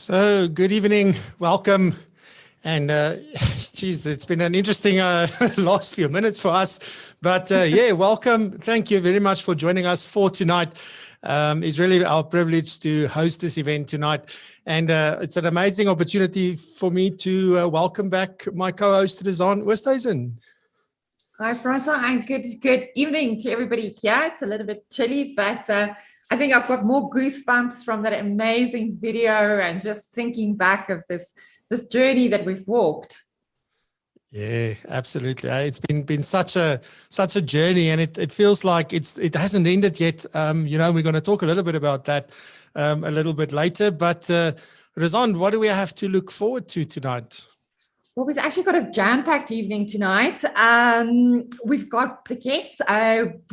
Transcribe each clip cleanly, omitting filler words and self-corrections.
So, good evening, welcome. And geez, it's been an interesting last few minutes for us. But yeah, welcome. Thank you very much for joining us for tonight. It's really our privilege to host this event tonight. And it's an amazing opportunity for me to welcome back my co-host, Rizan Oosthuizen. Hi, Francois, and good evening to everybody here. It's a little bit chilly, but I think I've got more goosebumps from that amazing video and just thinking back of this journey that we've walked. Yeah, absolutely. It's been such a journey, and it feels like it hasn't ended yet. We're going to talk a little bit about that a little bit later. But Rizan, what do we have to look forward to tonight? Well, we've actually got a jam-packed evening tonight. We've got the guests.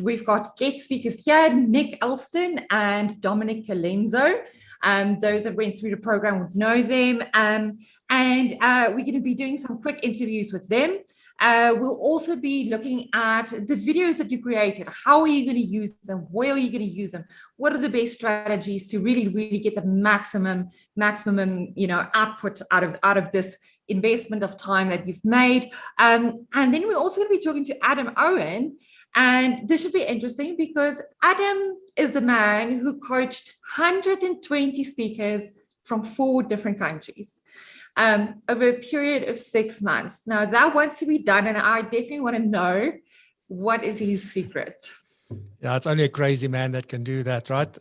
We've got guest speakers here, Nick Elston and Dominic Colenso. Those that went through the program would know them. And we're going to be doing some quick interviews with them. We'll also be looking at the videos that you created. How are you going to use them? Where are you going to use them? What are the best strategies to really get the maximum output out of this investment of time that you've made? And then we're also going to be talking to Adam Owen. And this should be interesting because Adam is the man who coached 120 speakers from 4 different countries over a period of 6 months. Now that wants to be done, and I definitely want to know what is his secret. Yeah, it's only a crazy man that can do that, right?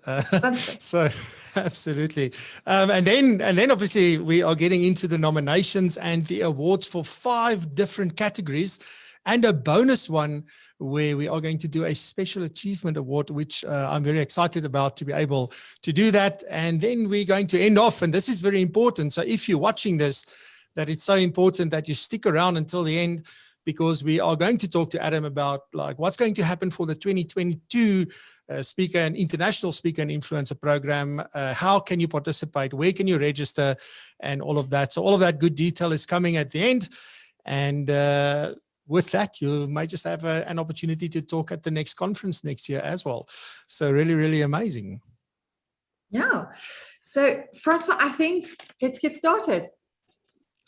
So absolutely. And then obviously we are getting into the nominations and the awards for 5 different categories, and a bonus one where we are going to do a special achievement award, which I'm very excited about to be able to do that. And then we're going to end off, and this is very important. So if you're watching this, that it's so important that you stick around until the end, because we are going to talk to Adam about like what's going to happen for the 2022 speaker and international speaker and influencer program. How can you participate? Where can you register? And all of that. So all of that good detail is coming at the end. And with that, you might just have an opportunity to talk at the next conference next year as well. So really, really amazing. Yeah. So Francois, I think let's get started.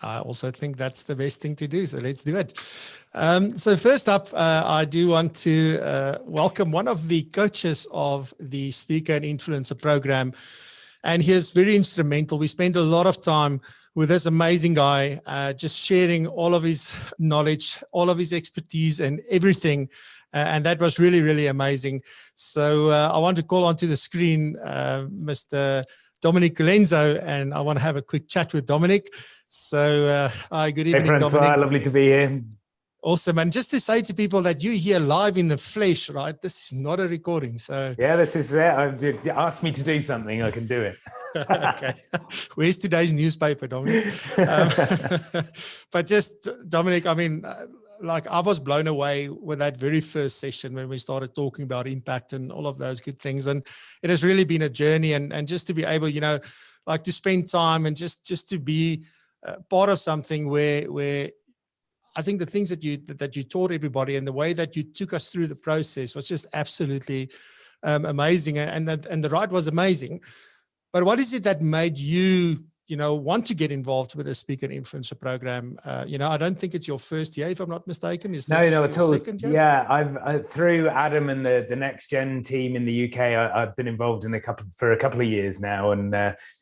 I also think that's the best thing to do. So let's do it. So first up, I do want to welcome one of the coaches of the Speaker and Influencer program. And he is very instrumental. We spent a lot of time with this amazing guy, just sharing all of his knowledge, all of his expertise and everything. And that was really, really amazing. So I want to call onto the screen Mr. Dominic Colenso, and I want to have a quick chat with Dominic. So good evening, Francois, Dominic. Lovely to be here. Awesome. And just to say to people that you're here live in the flesh, right? This is not a recording. So yeah, this is it. Ask me to do something, I can do it. Okay. Where's today's newspaper, Dominic? But just, Dominic, I mean, like I was blown away with that very first session when we started talking about impact and all of those good things. And it has really been a journey, and just to be able, like to spend time and just to be part of something where I think the things that you taught everybody and the way that you took us through the process was just absolutely amazing. And the ride was amazing. But what is it that made you, want to get involved with the Speaker and Influencer program? I don't think it's your first year, if I'm not mistaken. Is this no, at all. Second year? Yeah, I've through Adam and the Next Gen team in the UK, I've been involved in for a couple of years now.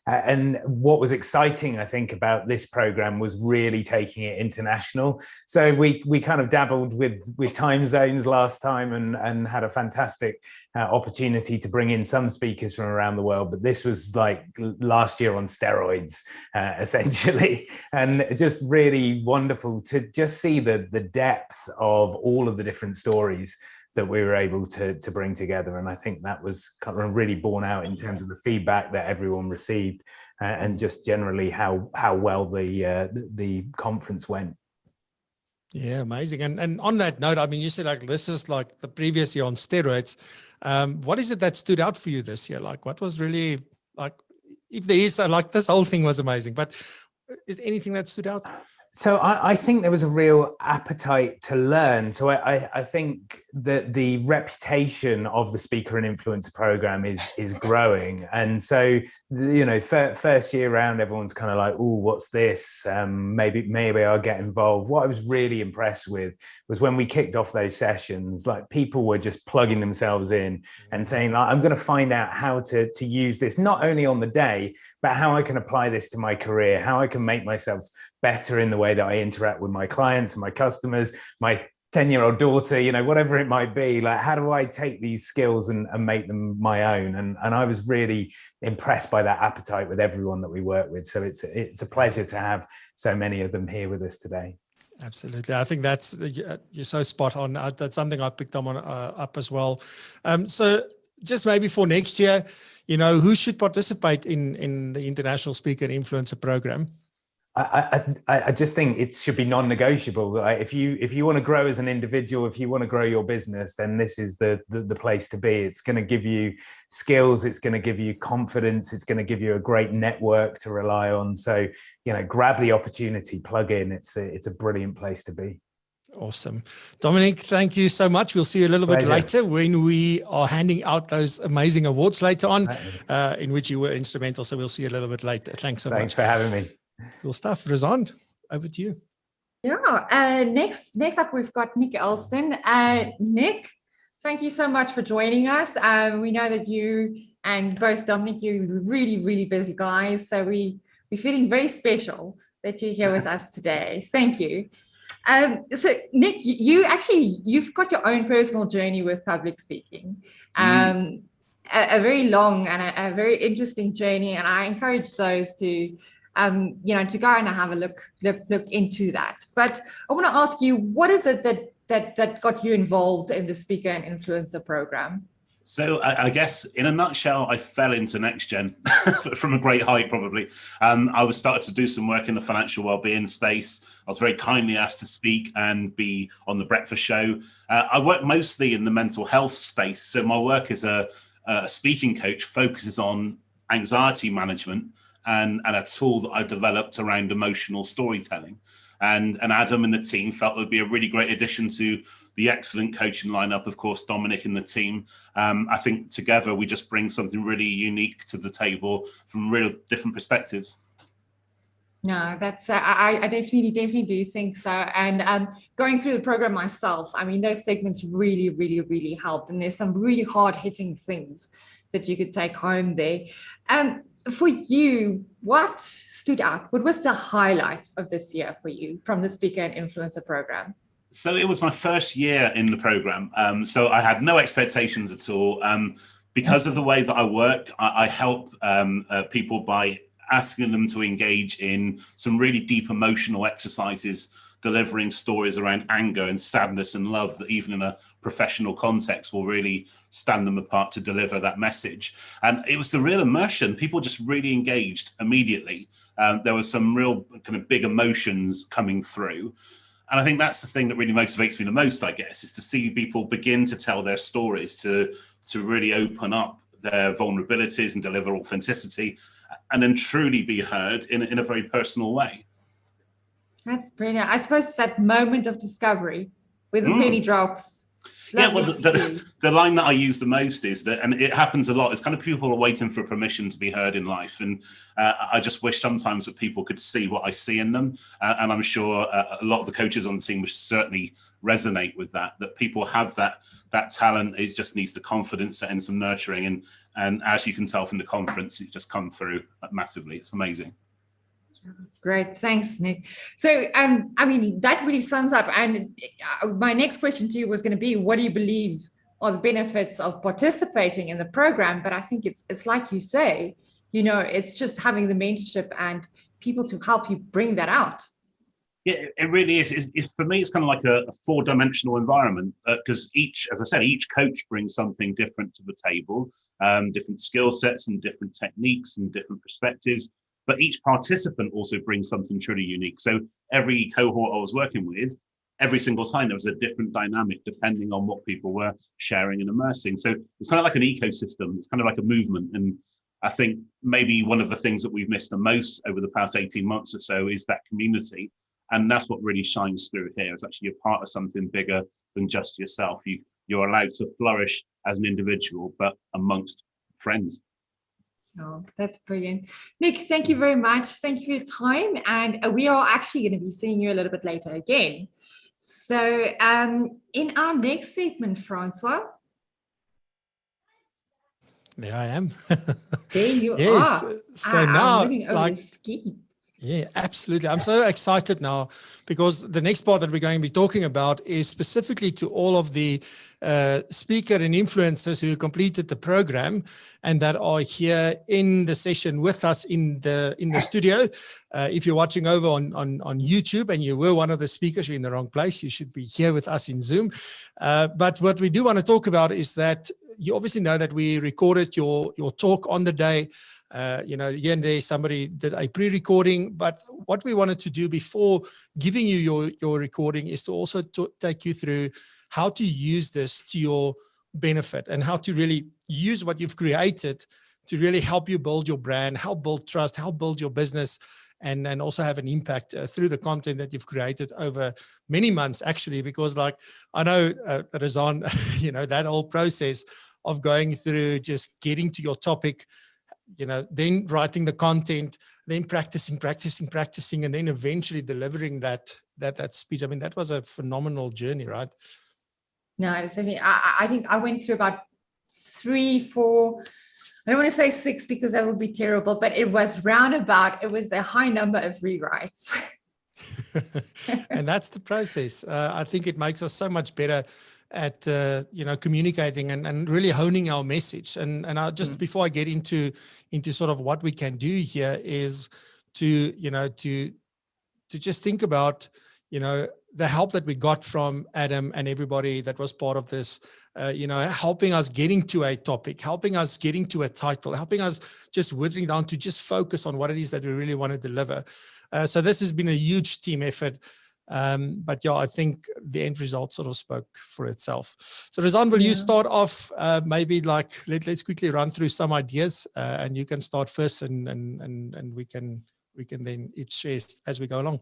And what was exciting, I think, about this program was really taking it international. So we kind of dabbled with time zones last time and had a fantastic opportunity to bring in some speakers from around the world. But this was like last year on steroids, essentially, and just really wonderful to just see the depth of all of the different stories that we were able to bring together. And I think that was kind of really borne out in terms of the feedback that everyone received and just generally how well the conference went. Yeah, amazing. And on that note, I mean, you said like this is like the previous year on steroids. What is it that stood out for you this year? Like what was really like, if there is, like this whole thing was amazing, but is there anything that stood out? So I think there was a real appetite to learn. So I think the reputation of the speaker and influencer program is growing. And so, you know, first year round, everyone's kind of like, oh, what's this? Maybe I'll get involved. What I was really impressed with was when we kicked off those sessions, like people were just plugging themselves in and saying, like, I'm going to find out how to use this, not only on the day, but how I can apply this to my career, how I can make myself better in the way that I interact with my clients and my customers, my 10-year-old daughter, you know, whatever it might be. Like, how do I take these skills and make them my own? And I was really impressed by that appetite with everyone that we work with. So it's a pleasure to have so many of them here with us today. Absolutely. I think that's, you're so spot on. That's something I picked up as well. So just maybe for next year, you know, who should participate in the International Speaker and Influencer Program? I just think it should be non-negotiable. If you want to grow as an individual, if you want to grow your business, then this is the place to be. It's going to give you skills. It's going to give you confidence. It's going to give you a great network to rely on. So, you know, grab the opportunity, plug in. It's a brilliant place to be. Awesome. Dominic, thank you so much. We'll see you a little bit later when we are handing out those amazing awards later on, in which you were instrumental. So we'll see you a little bit later. Thanks so much. Thanks for having me. Cool stuff. Razan, over to you. Yeah. Next up, we've got Nick Elston. Nick, thank you so much for joining us. We know that you and both Dominic, you're really, really busy guys. So we're feeling very special that you're here with us today. Thank you. So Nick, you've got your own personal journey with public speaking. A very long and a very interesting journey. And I encourage those to to go and have a look into that. But I want to ask you, what is it that got you involved in the Speaker and Influencer Program? So I guess in a nutshell, I fell into NextGen from a great height, probably. I was started to do some work in the financial wellbeing space. I was very kindly asked to speak and be on the breakfast show. I work mostly in the mental health space. So my work as a speaking coach focuses on anxiety management and a tool that I developed around emotional storytelling. And Adam and the team felt it would be a really great addition to the excellent coaching lineup, of course, Dominic and the team. I think together we just bring something really unique to the table from real different perspectives. No, that's I definitely do think so. And going through the program myself, I mean, those segments really, really, really helped. And there's some really hard-hitting things that you could take home there. For you, what stood out? What was the highlight of this year for you from the Speaker and Influencer Program? So it was my first year in the program. So I had no expectations at all. Because of the way that I work, I help people by asking them to engage in some really deep emotional exercises, delivering stories around anger and sadness and love that even in a professional context will really stand them apart to deliver that message. And it was the real immersion. People just really engaged immediately. There was some real kind of big emotions coming through. And I think that's the thing that really motivates me the most, I guess, is to see people begin to tell their stories, to really open up their vulnerabilities and deliver authenticity, and then truly be heard in a very personal way. That's brilliant. I suppose it's that moment of discovery where the penny drops. Yeah, well, the line that I use the most is that, and it happens a lot, it's kind of people are waiting for permission to be heard in life. And I just wish sometimes that people could see what I see in them. And I'm sure a lot of the coaches on the team would certainly resonate with that people have that talent. It just needs the confidence and some nurturing. And as you can tell from the conference, it's just come through massively. It's amazing. Great. Thanks, Nick. So, I mean, that really sums up. And my next question to you was going to be, what do you believe are the benefits of participating in the program? But I think it's like you say, it's just having the mentorship and people to help you bring that out. Yeah, it really is. For me, it's kind of like a four-dimensional environment because as I said, each coach brings something different to the table, different skill sets and different techniques and different perspectives. But each participant also brings something truly unique. So every cohort I was working with, every single time there was a different dynamic depending on what people were sharing and immersing. So it's kind of like an ecosystem. It's kind of like a movement. And I think maybe one of the things that we've missed the most over the past 18 months or so is that community. And that's what really shines through here. It's actually a part of something bigger than just yourself. you're allowed to flourish as an individual, but amongst friends. Oh, that's brilliant. Nick, thank you very much. Thank you for your time. And we are actually going to be seeing you a little bit later again. So in our next segment, Francois. There I am. There you yes. are. So now, I'm moving over the ski. Yeah, absolutely. I'm so excited now because the next part that we're going to be talking about is specifically to all of the speaker and influencers who completed the program and that are here in the session with us in the studio. If you're watching over on YouTube and you were one of the speakers, you're in the wrong place. You should be here with us in Zoom. But what we do want to talk about is that you obviously know that we recorded your talk on the day. Here and there, somebody did a pre-recording, but what we wanted to do before giving you your recording is to also take you through how to use this to your benefit and how to really use what you've created to really help you build your brand, help build trust, help build your business, and also have an impact through the content that you've created over many months, actually, because like I know Razan, that whole process of going through just getting to your topic, then writing the content, then practicing, and then eventually delivering that speech. I mean, that was a phenomenal journey, right? No, it's only, I think I went through about 3, 4, I don't want to say 6 because that would be terrible, but it was roundabout. It was a high number of rewrites. And that's the process. I think it makes us so much better at communicating and really honing our message. And I just before I get into sort of what we can do here is to just think about the help that we got from Adam and everybody that was part of this, helping us getting to a topic, helping us getting to a title, helping us just whittling down to just focus on what it is that we really want to deliver. So this has been a huge team effort. But yeah, I think the end result sort of spoke for itself. So Razan, will you start off? Maybe like let's quickly run through some ideas, and you can start first, and we can then each share as we go along.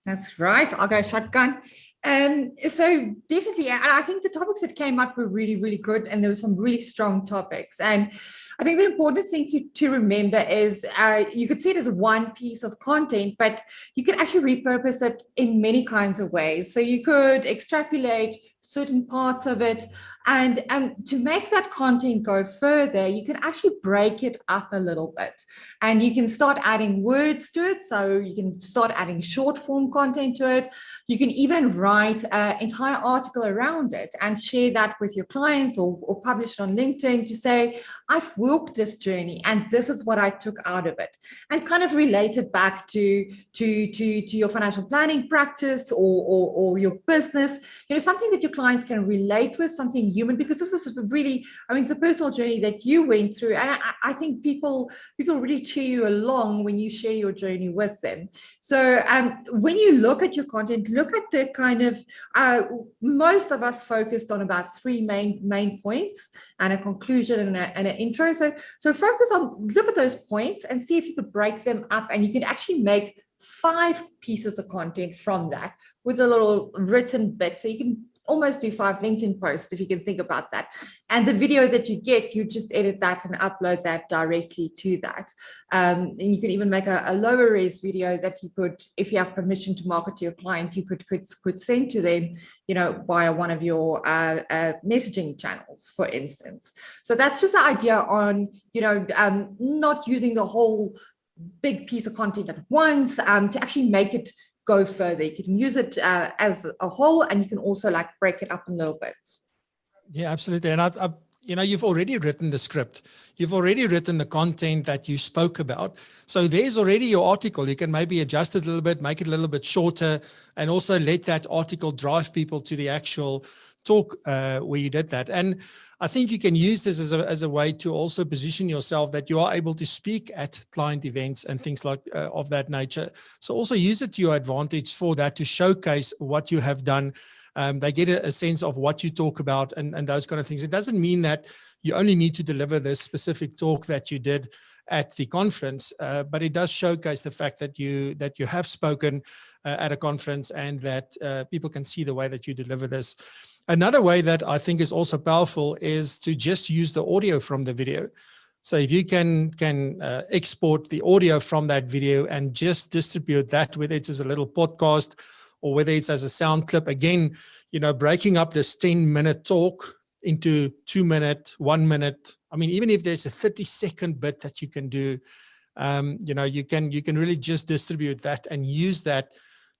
That's right. I'll go shotgun. So definitely, and I think the topics that came up were really, really good, and there were some really strong topics. And I think the important thing to remember is you could see it as one piece of content, but you can actually repurpose it in many kinds of ways. So you could extrapolate certain parts of it, and to make that content go further, you can actually break it up a little bit, and you can start adding words to it. So you can start adding short form content to it. You can even write an entire article around it and share that with your clients or publish it on LinkedIn to say, I've walked this journey and this is what I took out of it, and kind of relate it back to your financial planning practice or your business, something that your clients can relate with, something human, because this is really, it's a personal journey that you went through. And I think people really cheer you along when you share your journey with them. So when you look at your content, look at the kind of, most of us focused on about 3 main points and a conclusion and an intro. So focus on, look at those points and see if you could break them up, and you can actually make 5 pieces of content from that with a little written bit. So you can almost do 5 LinkedIn posts if you can think about that. And the video that you get, you just edit that and upload that directly to that. And you can even make a lower res video that you could, if you have permission to market to your client, you could send to them, via one of your messaging channels, for instance. So that's just the idea on, not using the whole big piece of content at once, to actually make it go further. You can use it as a whole, and you can also like break it up in little bits. Yeah, absolutely. And I you've already written the script. You've already written the content that you spoke about. So there's already your article. You can maybe adjust it a little bit, make it a little bit shorter, and also let that article drive people to the actual talk where you did that. And I think you can use this as a way to also position yourself that you are able to speak at client events and things like of that nature. So also use it to your advantage for that, to showcase what you have done. They get a sense of what you talk about and those kind of things. It doesn't mean that you only need to deliver this specific talk that you did at the conference, but it does showcase the fact that you have spoken at a conference, and that people can see the way that you deliver this. Another way that I think is also powerful is to just use the audio from the video. So if you can export the audio from that video and just distribute that, whether it's as a little podcast or whether it's as a sound clip, again, breaking up this 10-minute talk into 2-minute, 1 minute. I mean, even if there's a 30-second bit that you can do, you can really just distribute that and use that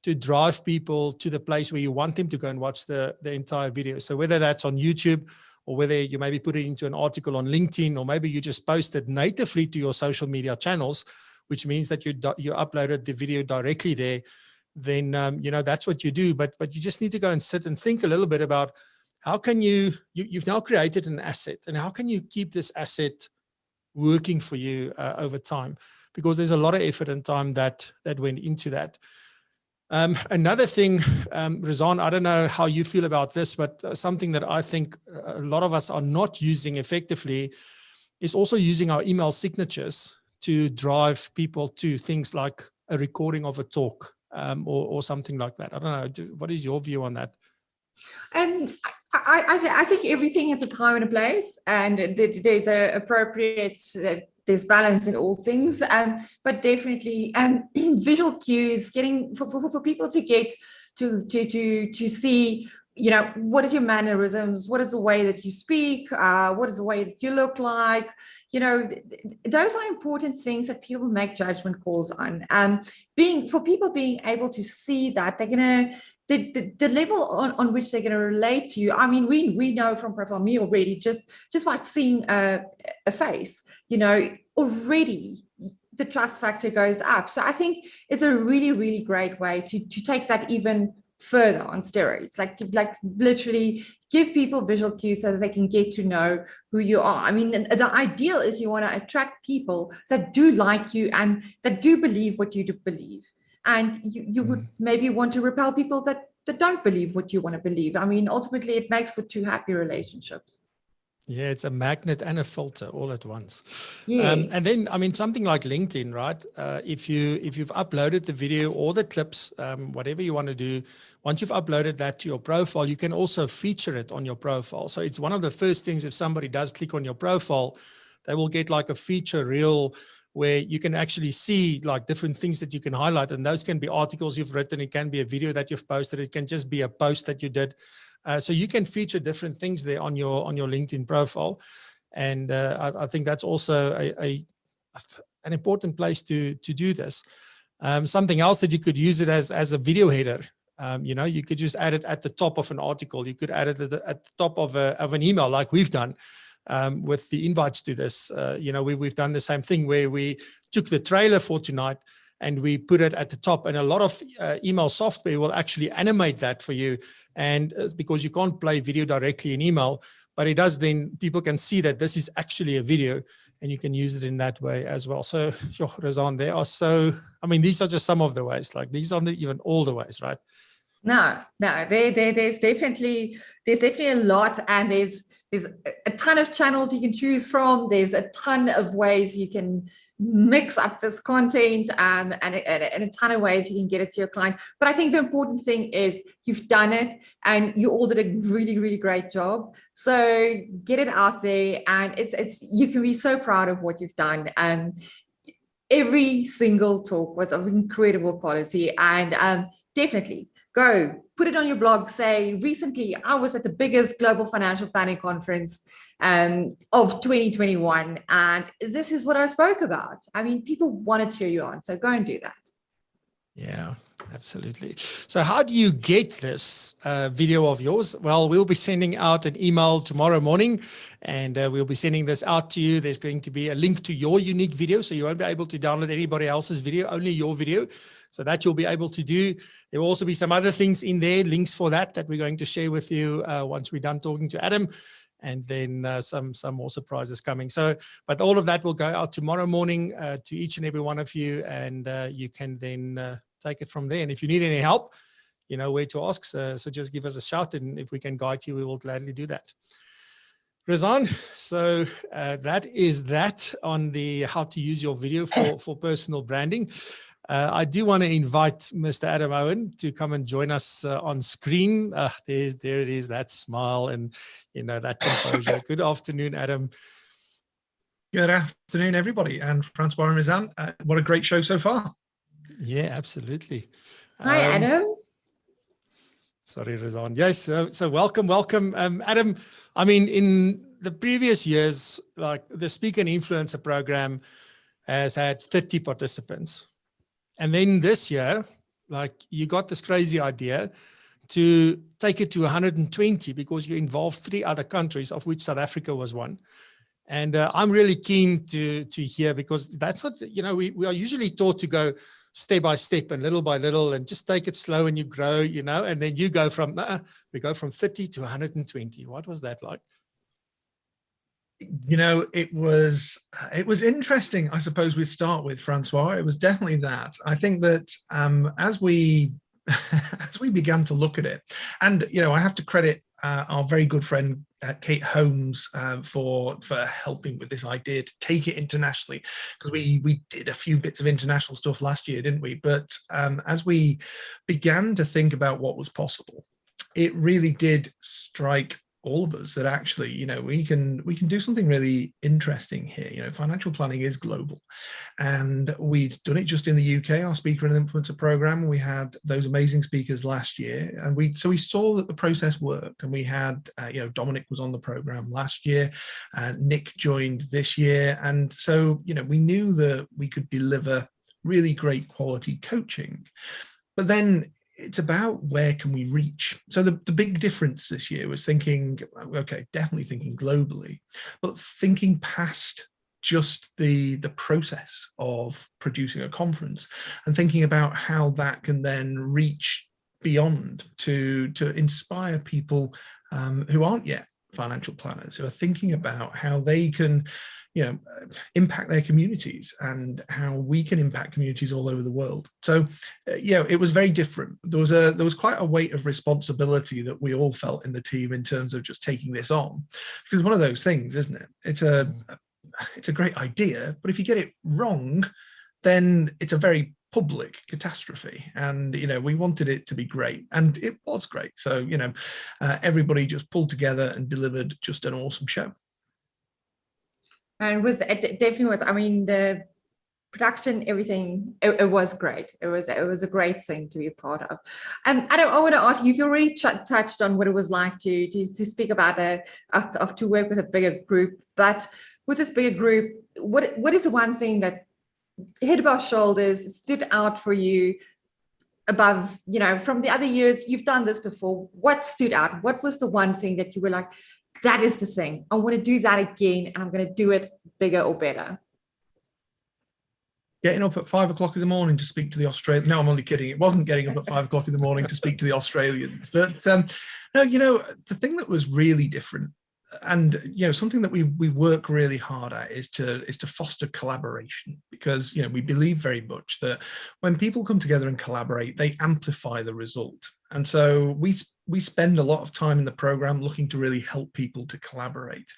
to drive people to the place where you want them to go and watch the entire video. So whether that's on YouTube, or whether you maybe put it into an article on LinkedIn, or maybe you just post it natively to your social media channels, which means that you uploaded the video directly there, then that's what you do. But you just need to go and sit and think a little bit about how can you've now created an asset, and how can you keep this asset working for you over time? Because there's a lot of effort and time that went into that. Another thing, Razan, I don't know how you feel about this, but something that I think a lot of us are not using effectively is also using our email signatures to drive people to things like a recording of a talk or something like that. I don't know. What is your view on that? I think everything has a time and a place, and there's an appropriate there's balance in all things, but definitely visual cues, getting for people to get to see, what is your mannerisms, what is the way that you speak, what is the way that you look like, those are important things that people make judgment calls on. For people being able to see that, they're gonna the level on which they're going to relate to you. I mean, we know from Profile Me already, just by seeing a face, already the trust factor goes up. So I think it's a really, really great way to take that even further on steroids, like literally give people visual cues so that they can get to know who you are. I mean, the ideal is you want to attract people that do like you and that do believe what you do believe. And you would maybe want to repel people that don't believe what you want to believe. I mean, ultimately, it makes for 2 happy relationships. Yeah, it's a magnet and a filter all at once. Yes. And then, I mean, something like LinkedIn, right? If you've uploaded the video or the clips, whatever you want to do, once you've uploaded that to your profile, you can also feature it on your profile. So it's one of the first things, if somebody does click on your profile, they will get like a feature reel where you can actually see like different things that you can highlight. And those can be articles you've written. It can be a video that you've posted. It can just be a post that you did. So you can feature different things there on your LinkedIn profile. And I think that's also an important place to do this. Something else that you could use it as a video header. You could just add it at the top of an article. You could add it at the top of an email like we've done. With the invites to this, we've done the same thing where we took the trailer for tonight and we put it at the top, and a lot of email software will actually animate that for you. And because you can't play video directly in email, but it does, then people can see that this is actually a video and you can use it in that way as well. So, Razan, these are just some of the ways, like these aren't even all the ways, right? No, there's definitely a lot, and there's a ton of channels you can choose from. There's a ton of ways you can mix up this content, and a ton of ways you can get it to your client. But I think the important thing is you've done it, and you all did a really, really great job. So get it out there, and you can be so proud of what you've done. Every single talk was of incredible quality, and definitely go put it on your blog. Say, recently I was at the biggest global financial planning conference of 2021, and this is what I spoke about. I mean, people want to cheer you on, so go and do that. Yeah, absolutely. So how do you get this video of yours? Well, we'll be sending out an email tomorrow morning, and we'll be sending this out to you. There's going to be a link to your unique video, so you won't be able to download anybody else's video, only your video. So that you'll be able to do. There will also be some other things in there, links for that we're going to share with you once we're done talking to Adam, and then some more surprises coming. So, but all of that will go out tomorrow morning to each and every one of you, and you can then take it from there. And if you need any help, you know where to ask. So just give us a shout, and if we can guide you, we will gladly do that. Razan, so that is that on the how to use your video for personal branding. I do want to invite Mr. Adam Owen to come and join us on screen. There it is, that smile and, you know, that composure. Good afternoon, Adam. Good afternoon, everybody. And Francois and Rizan, what a great show so far. Yeah, absolutely. Hi, Adam. Sorry, Rizan. Yes, so welcome. Adam, I mean, in the previous years, like the Speaker and Influencer program has had 30 participants. And then this year, like you got this crazy idea to take it to 120 because you involved 3 other countries, of which South Africa was one. And I'm really keen to hear, because that's what, you know, we are usually taught to go step by step and little by little and just take it slow and you grow, you know, and then you go from, we go from 30 to 120. What was that like? You know, it was interesting, I suppose we'd start with, Francois. It was definitely that. I think that as we began to look at it, and, you know, I have to credit our very good friend Kate Holmes for helping with this idea to take it internationally, because we did a few bits of international stuff last year, didn't we? But as we began to think about what was possible, it really did strike all of us that actually, you know, we can do something really interesting here. You know, financial planning is global, and we'd done it just in the UK, our Speaker and Influencer program. We had those amazing speakers last year, and we saw that the process worked. And we had, you know, Dominic was on the program last year, Nick joined this year, and so, you know, we knew that we could deliver really great quality coaching. But then it's about where can we reach. So the big difference this year was thinking, okay, definitely thinking globally, but thinking past just the process of producing a conference and thinking about how that can then reach beyond to inspire people who aren't yet financial planners, who are thinking about how they can, you know, impact their communities and how we can impact communities all over the world. So, you know, it was very different. There was quite a weight of responsibility that we all felt in the team in terms of just taking this on, because one of those things, isn't it? It's a great idea, but if you get it wrong, then it's a very public catastrophe. And, you know, we wanted it to be great, and it was great. So, you know, everybody just pulled together and delivered just an awesome show. And it definitely was. I mean, the production, everything, it was great. It was a great thing to be a part of. Adam, I want to ask you, you've already touched on what it was like to speak about to work with a bigger group. But with this bigger group, what is the one thing that head above shoulders stood out for you above, you know, from the other years? You've done this before. What stood out? What was the one thing that you were like, that is the thing, I want to do that again, and I'm going to do it bigger or better? Getting up at 5 o'clock in the morning to speak to the Australians. No, I'm only kidding. It wasn't getting up at 5 o'clock in the morning to speak to the Australians. But no, you know, the thing that was really different, and, you know, something that we work really hard at is to foster collaboration, because, you know, we believe very much that when people come together and collaborate, they amplify the result. And so we spend a lot of time in the program looking to really help people to collaborate.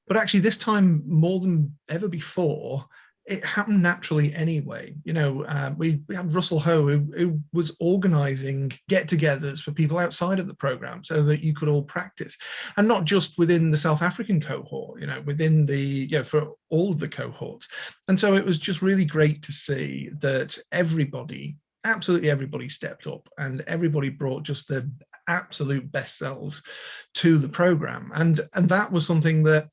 But actually this time, more than ever before, it happened naturally anyway. You know, we have Russell Ho, who was organizing get-togethers for people outside of the program so that you could all practice, and not just within the South African cohort, you know, within the, you know, for all of the cohorts. And so it was just really great to see that everybody, absolutely everybody, stepped up, and everybody brought just the absolute best selves to the program. And that was something that,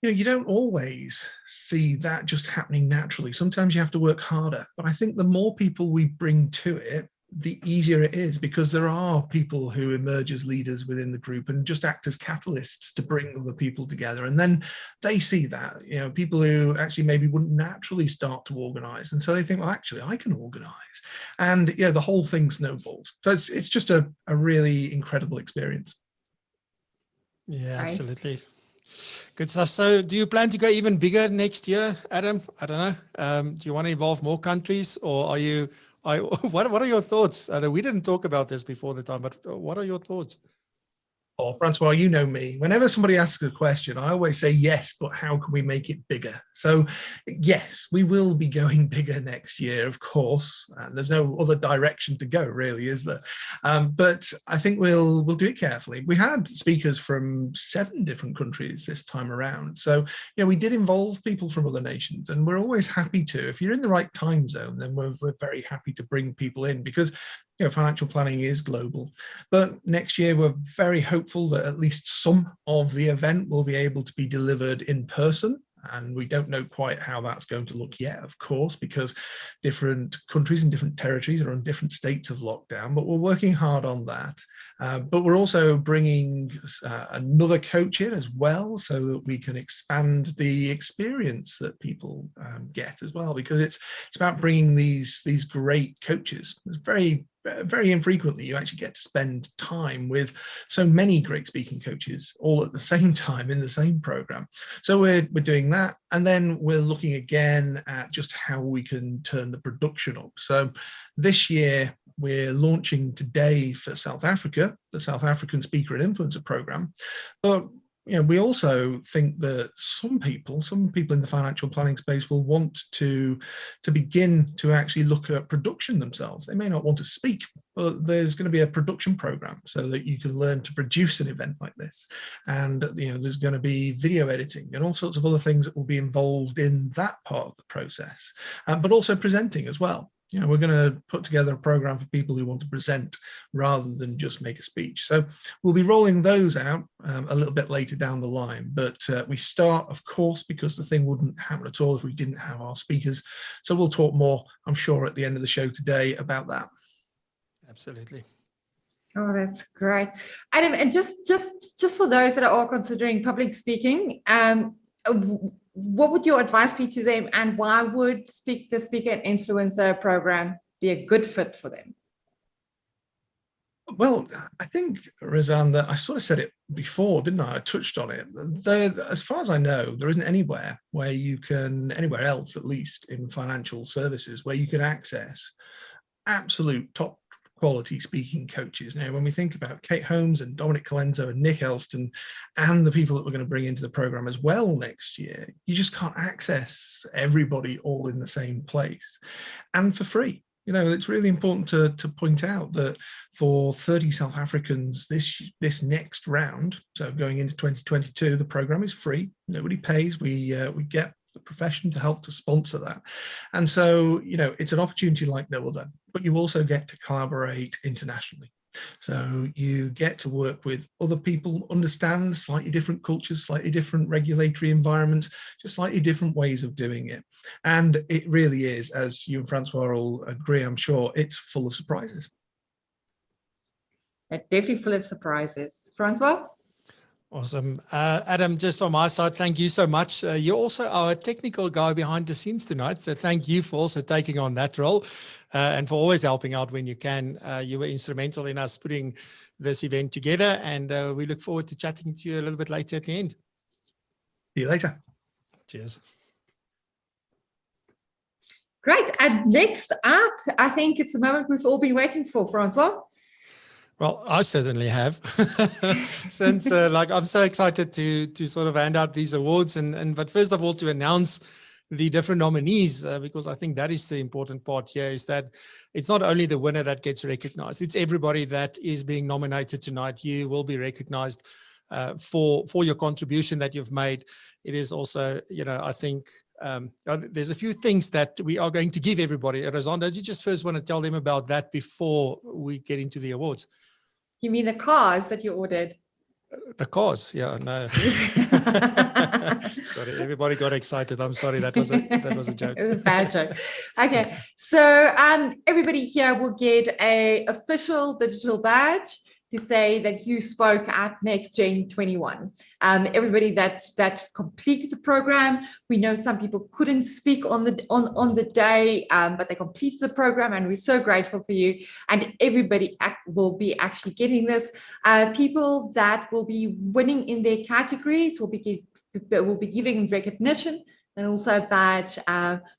you know, you don't always see that just happening naturally. Sometimes you have to work harder. But I think the more people we bring to it, the easier it is, because there are people who emerge as leaders within the group and just act as catalysts to bring other people together. And then they see that, you know, people who actually maybe wouldn't naturally start to organize. And so they think, well, actually, I can organize. And, you know, the whole thing snowballs. So it's just a really incredible experience. Yeah, absolutely. Good stuff. So do you plan to go even bigger next year, Adam? I don't know. Do you want to involve more countries, or what are your thoughts? We didn't talk about this before the time, but what are your thoughts? Or Francois, you know me. Whenever somebody asks a question, I always say yes, but how can we make it bigger? So yes, we will be going bigger next year, of course. There's no other direction to go, really, is there? But I think we'll do it carefully. We had speakers from 7 different countries this time around. So we did involve people from other nations, and we're always happy to. If you're in the right time zone, then we're very happy to bring people in, because financial planning is global. But next year, we're very hopeful that at least some of the event will be able to be delivered in person. And we don't know quite how that's going to look yet, of course, because different countries and different territories are in different states of lockdown, but we're working hard on that. But we're also bringing another coach in as well, so that we can expand the experience that people get as well, because it's about bringing these great coaches. It's very infrequently you actually get to spend time with so many great speaking coaches all at the same time in the same program. So we're doing that, and then we're looking again at just how we can turn the production up. So this year we're launching today for South Africa, the South African Speaker and Influencer Program. But we also think that some people in the financial planning space will want to begin to actually look at production themselves. They may not want to speak, but there's going to be a production program so that you can learn to produce an event like this. And there's going to be video editing and all sorts of other things that will be involved in that part of the process, but also presenting as well. We're going to put together a program for people who want to present rather than just make a speech. So we'll be rolling those out a little bit later down the line. But we start, of course, because the thing wouldn't happen at all if we didn't have our speakers. So we'll talk more, I'm sure, at the end of the show today about that. Absolutely. Oh, that's great. Adam, and just for those that are considering public speaking, what would your advice be to them, and why would the Speaker and Influencer Program be a good fit for them? Well, I think, Razan, that I sort of said it before, didn't I? I touched on it. As far as I know, there isn't anywhere else, at least in financial services, where you can access absolute top quality speaking coaches. Now, when we think about Kate Holmes and Dominic Colenso and Nick Elston and the people that we're going to bring into the program as well next year, you just can't access everybody all in the same place and for free. It's really important to point out that for 30 South Africans this next round, so going into 2022, the program is free. Nobody pays. We get the profession to help to sponsor that. And so, it's an opportunity like no other, but you also get to collaborate internationally. So you get to work with other people, understand slightly different cultures, slightly different regulatory environments, just slightly different ways of doing it. And it really is, as you and Francois will agree, I'm sure, it's full of surprises. Definitely full of surprises. Francois? Awesome. Adam, just on my side, thank you so much. You're also our technical guy behind the scenes tonight. So thank you for also taking on that role and for always helping out when you can. You were instrumental in us putting this event together, and we look forward to chatting to you a little bit later at the end. See you later. Cheers. Great. And next up, I think it's the moment we've all been waiting for, Francois. Well, I certainly have, since I'm so excited to sort of hand out these awards, but first of all, to announce the different nominees, because I think that is the important part here, is that it's not only the winner that gets recognized, it's everybody that is being nominated tonight. You will be recognized for your contribution that you've made. It is also, I think there's a few things that we are going to give everybody. Razan, do you just first want to tell them about that before we get into the awards? You mean the cars that you ordered? The cars, yeah, no. Sorry, everybody got excited. I'm sorry, that was a joke. It was a bad joke. Okay, so everybody here will get a official digital badge to say that you spoke at Next Gen 21. Everybody that completed the program, we know some people couldn't speak on the day, but they completed the program, and we're so grateful for you. And everybody will be actually getting this. People that will be winning in their categories will be giving recognition and also a badge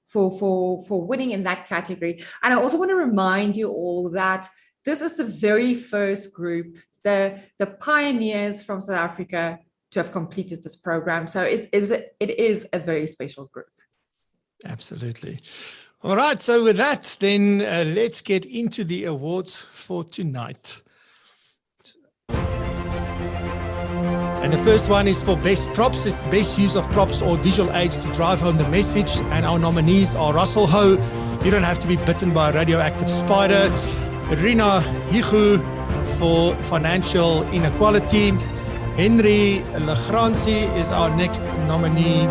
for winning in that category. And I also want to remind you all that this is the very first group, the pioneers from South Africa to have completed this program. So it is a very special group. Absolutely. All right. So with that, then let's get into the awards for tonight. And the first one is for best props. It's the best use of props or visual aids to drive home the message. And our nominees are Russell Ho, You Don't Have to Be Bitten by a Radioactive Spider; Rina Higu for Financial Inequality; Henry Legrancy is our next nominee.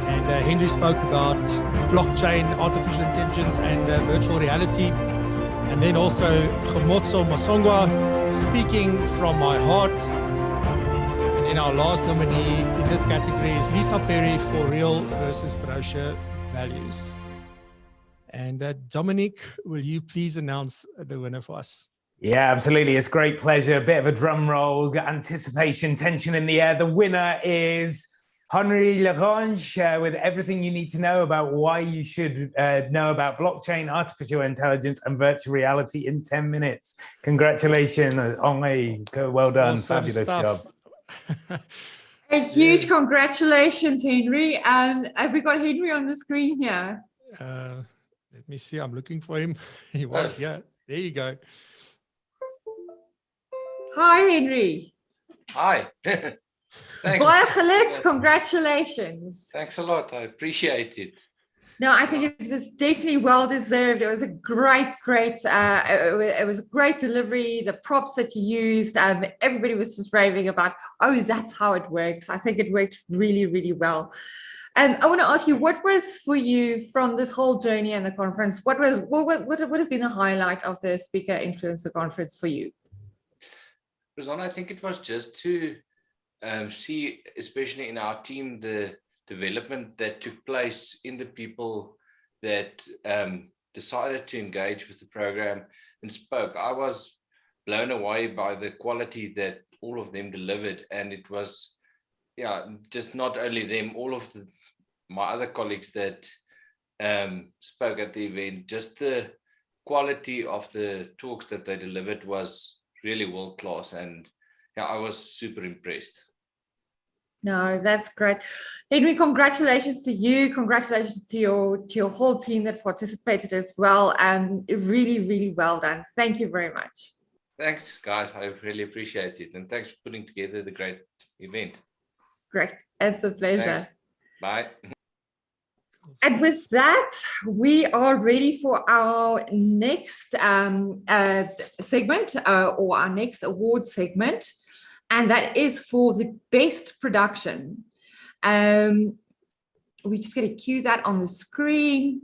And Henry spoke about blockchain, artificial intelligence, and virtual reality. And then also Khomotso Masongwa, Speaking From My Heart. And our last nominee in this category is Lisa Perry for Real versus Brochure Values. And Dominic, will you please announce the winner for us? Yeah, absolutely. It's a great pleasure. A bit of a drum roll, anticipation, tension in the air. The winner is Henry Legrange with Everything You Need to Know About Why You Should Know About Blockchain, Artificial Intelligence, and Virtual Reality in 10 minutes. Congratulations, Henri. Well done. Awesome Fabulous stuff. job. A huge congratulations, Henry. Have we got Henry on the screen here? Let me see. I'm looking for him. He was, yeah. There you go. Hi, Henry. Hi. Thanks. Baie geluk. Congratulations. Thanks a lot. I appreciate it. No, I think it was definitely well deserved. It was a great, it was a great delivery. The props that you used, everybody was just raving about, oh, that's how it works. I think it worked really, really well. And I want to ask you, what was for you from this whole journey and the conference? What has been the highlight of the Speaker Influencer Conference for you? Rosanna, I think it was just to see, especially in our team, the development that took place in the people that decided to engage with the program and spoke. I was blown away by the quality that all of them delivered, and it was, yeah, just not only them, all of my other colleagues that spoke at the event. Just the quality of the talks that they delivered was really world class, and yeah, I was super impressed. No, that's great. Henry, congratulations to you. Congratulations to your whole team that participated as well. Really, really well done. Thank you very much. Thanks, guys. I really appreciate it. And thanks for putting together the great event. Great. It's a pleasure. Thanks. Bye. And with that, we are ready for our next segment or our next award segment. And that is for the best production. We're just going to cue that on the screen.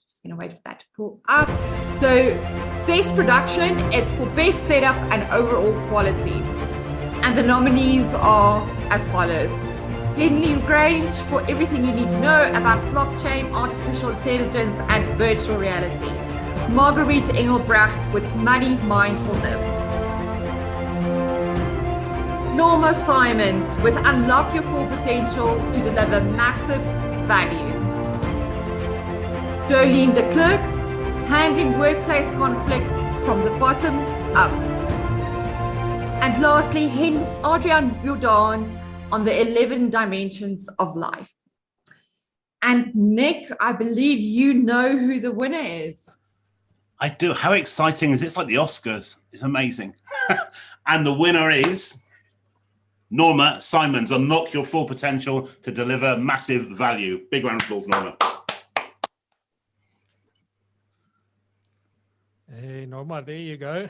Just going to wait for that to pull up. So best production, it's for best setup and overall quality. And the nominees are as follows. Henry Legrange for Everything You Need to Know About Blockchain, Artificial Intelligence, and Virtual Reality. Marguerite Engelbrecht with Money Mindfulness. Norma Simons with Unlock Your Full Potential to Deliver Massive Value. Jolene de Klerk, Handling Workplace Conflict from the Bottom Up. And lastly, Adrian Jordan on the 11 Dimensions of Life. And Nick, I believe you know who the winner is. I do. How exciting is it? It's like the Oscars. It's amazing. And the winner is Norma Simons, Unlock Your Full Potential to Deliver Massive Value. Big round of applause, Norma. Hey, Norma, there you go.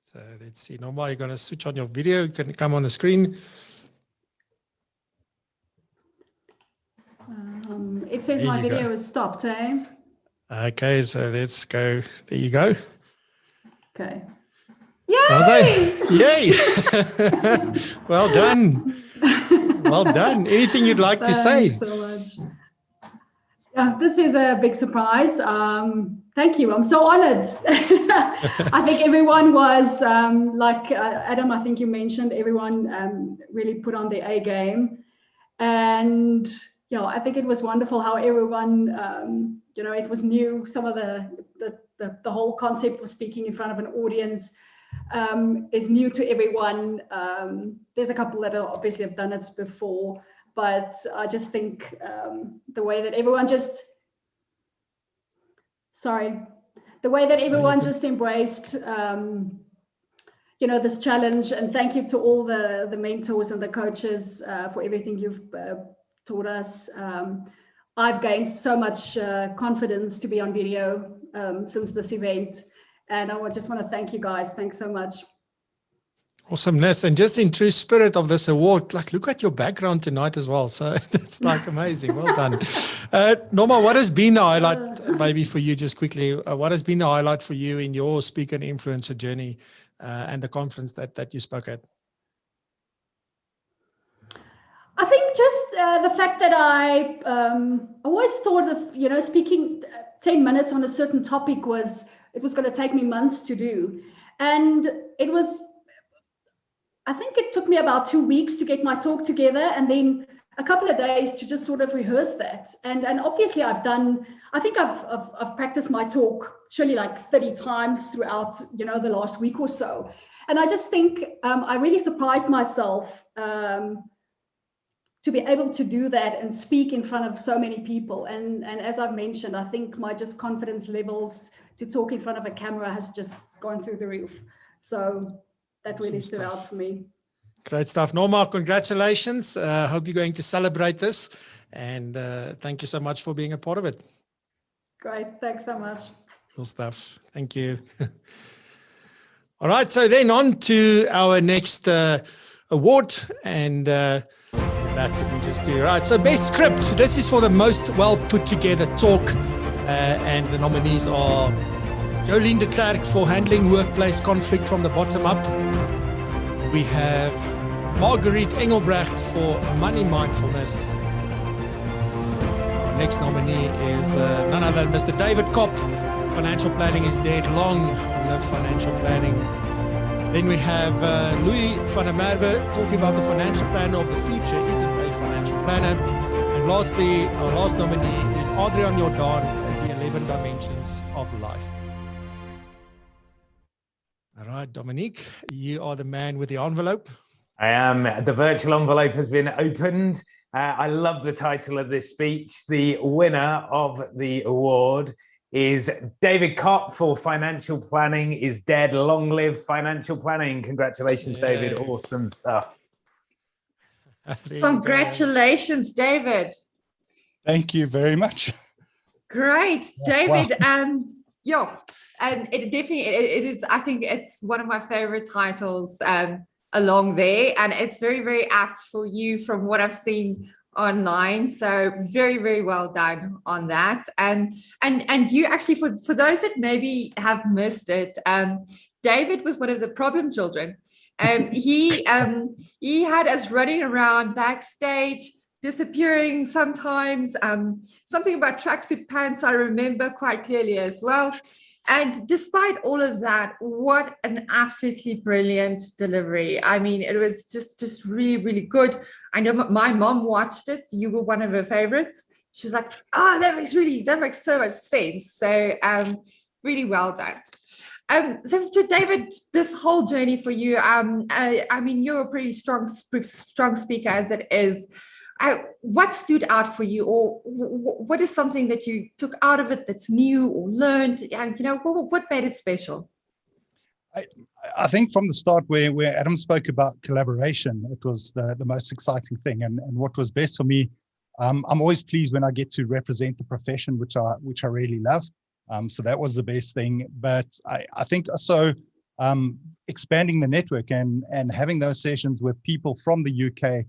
So let's see, Norma, you're going to switch on your video. Can it come on the screen? It says my video is stopped, eh? Okay, so let's go. There you go. Okay. Yay! Yay! Well done. Well done. Anything you'd like to say? Thanks so much. Yeah, this is a big surprise. Thank you. I'm so honored. I think everyone was, like Adam, I think you mentioned, everyone really put on the A game. And, you know, I think it was wonderful how everyone, you know, it was new. Some of the the whole concept of speaking in front of an audience is new to everyone. There's a couple that obviously have done it before, but I just think the way that everyone just embraced this challenge, and thank you to all the mentors and the coaches for everything you've taught us. I've gained so much confidence to be on video since this event, and I just want to thank you guys. Thanks so much. Awesomeness. And just in true spirit of this award, like, look at your background tonight as well. So that's like amazing. Well done. Norma, what has been the highlight, maybe for you just quickly, what has been the highlight for you in your speaker and influencer journey and the conference that you spoke at? I think just the fact that I always thought of, speaking 10 minutes on a certain topic it was going to take me months to do. And I think it took me about 2 weeks to get my talk together, and then a couple of days to just sort of rehearse that. And obviously I've practiced my talk surely like 30 times throughout, the last week or so. And I just think I really surprised myself to be able to do that and speak in front of so many people. And as I've mentioned, I think my just confidence levels to talk in front of a camera has just gone through the roof. So that really stood out for me. Great stuff. Norma, congratulations. Hope you're going to celebrate this. And thank you so much for being a part of it. Great. Thanks so much. Cool stuff. Thank you. All right. So then on to our next award. And that let me just do. Right. So best script. This is for the most well put together talk. And the nominees are Jolene de Klerk for handling workplace conflict from the bottom up. We have Marguerite Engelbrecht for money mindfulness. Our next nominee is none other than Mr. David Kopp. Financial planning is dead. Long live financial planning. Then we have Louis van der Merwe talking about the financial planner of the future isn't a financial planner. And lastly, our last nominee is Adrian Jordan at the 11 Dimensions of Life. All right, Dominique, you are the man with the envelope. I am. The virtual envelope has been opened. I love the title of this speech. The winner of the award is David Kopp for financial planning is dead. Long live financial planning. Congratulations, yeah. David. Awesome stuff. Congratulations, David. Thank you very much. Great, David. Wow. And it definitely, it is, I think it's one of my favorite titles along there. And it's very, very apt for you from what I've seen online. So very, very well done on that. And you actually, for those that maybe have missed it, David was one of the problem children. He had us running around backstage, disappearing sometimes, something about tracksuit pants I remember quite clearly as well. And despite all of that, what an absolutely brilliant delivery. I mean, it was just really, really good. I know my mom watched it. You were one of her favorites. She was like, oh, that makes so much sense. So really well done. So David, this whole journey for you, I mean, you're a pretty strong speaker as it is. What stood out for you, or what is something that you took out of it that's new or learned? And what made it special? I think from the start, where Adam spoke about collaboration, it was the most exciting thing. And what was best for me, I'm always pleased when I get to represent the profession, which I really love. So that was the best thing. But I think also expanding the network and having those sessions with people from the UK,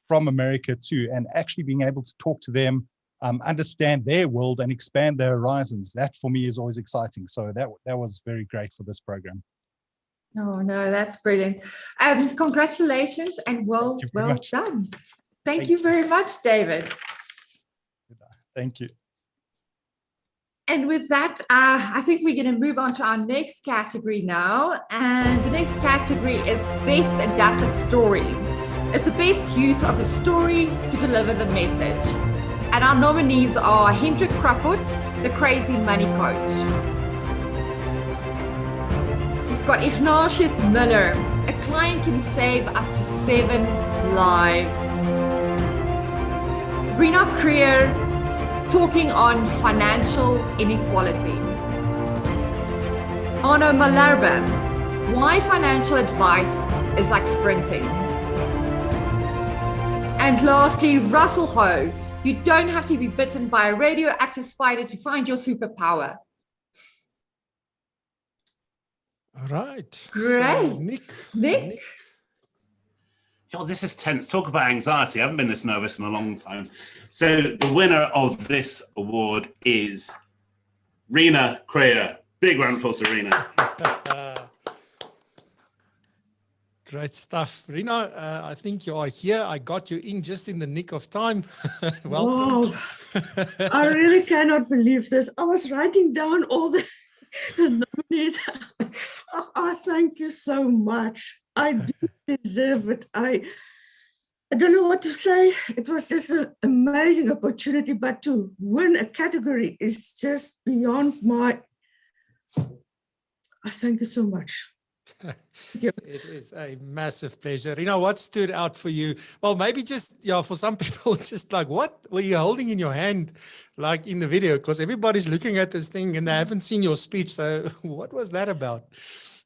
from America too, and actually being able to talk to them, understand their world and expand their horizons. That for me is always exciting. So that was very great for this program. Oh no, that's brilliant. Congratulations and well done. Thank you very much, David. Thank you. And with that, I think we're going to move on to our next category now. And the next category is Best Adapted Story. It's the best use of a story to deliver the message. And our nominees are Hendrik Crawford, the Crazy Money Coach, got Ignatius Miller. A client can save up to 7 lives. Rena Creer talking on financial inequality. Arno Malarba, why financial advice is like sprinting. And lastly, Russell Ho, you don't have to be bitten by a radioactive spider to find your superpower. All right. Great. So, Nick? Oh, this is tense. Talk about anxiety. I haven't been this nervous in a long time. So the winner of this award is Rena Creer. Big round of applause to Rena. Great stuff. Rena, I think you are here. I got you in just in the nick of time. Welcome. Wow. I really cannot believe this. I was writing down all the nominees. Oh, thank you so much. I do deserve it. I don't know what to say. It was just an amazing opportunity, but to win a category is just beyond my... Thank you so much. It is a massive pleasure. Rena, what stood out for you? Well, maybe just, for some people, just like, what were you holding in your hand, like in the video? Because everybody's looking at this thing and they haven't seen your speech. So what was that about?